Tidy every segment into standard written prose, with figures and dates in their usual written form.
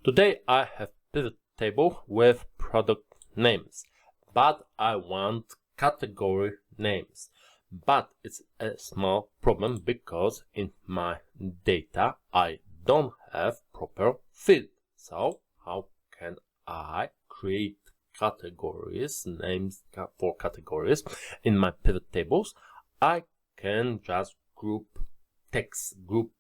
Today I have pivot table with product names, but I want category names. But it's a small problem because in my data I don't have proper field. So how can I create categories, names for categories in my pivot tables? I can just group text, group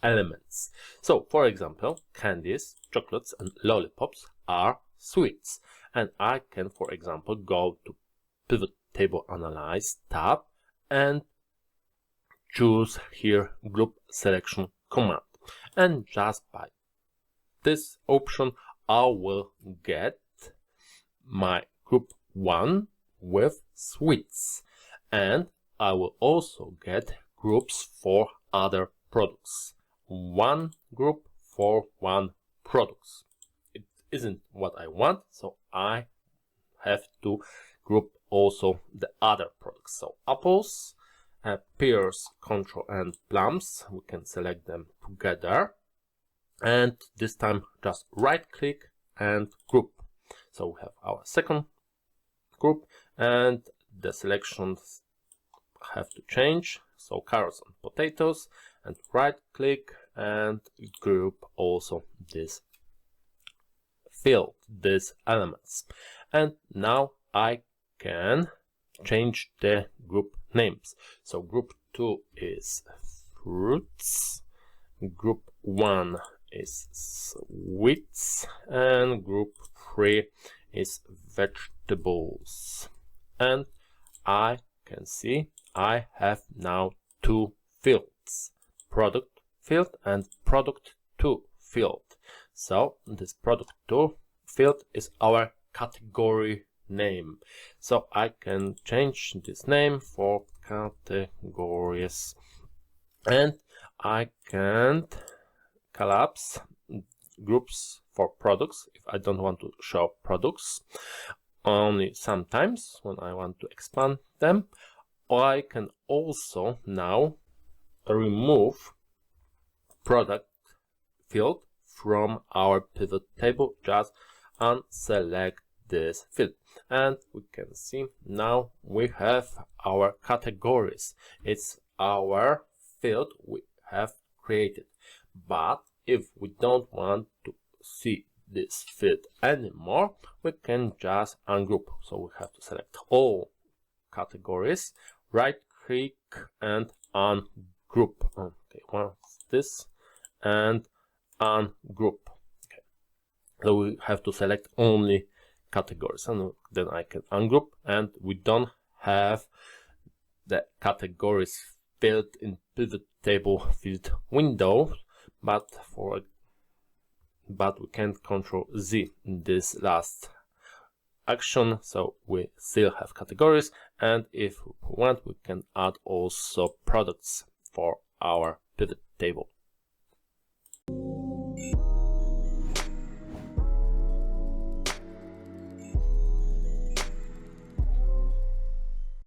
elements. So for example, candies, chocolates and lollipops are sweets, and I can, for example, go to pivot table analyze tab and choose here group selection command, and just by this option I will get my group 1 with sweets, and I will also get groups for other products. One group for one products. It isn't what I want, so I have to group also the other products. So apples, pears, control and plums, we can select them together, and this time just right click and group. So we have our second group, and the selections have to change. So carrots and potatoes, and right click and group also this field, these elements. And now I can change the group names. So group 2 is fruits, group 1 is sweets, and group 3 is vegetables. And I can see I have now two fields, product field and product 2 field. So this product 2 field is our category name. So I can change this name for categories, and I can collapse groups for products if I don't want to show products, only sometimes when I want to expand them. Or I can also now remove product field from our pivot table, just unselect this field, and we can see now we have our categories. It's our field we have created. But if we don't want to see this field anymore, we can just ungroup. So we have to select all categories, right click and ungroup. Okay, once this and ungroup. Okay, so we have to select only categories, and then I can ungroup, and we don't have the categories field in pivot table field window, but we can Control Z in this last action, so we still have categories, and if we want we can add also products for our pivot table.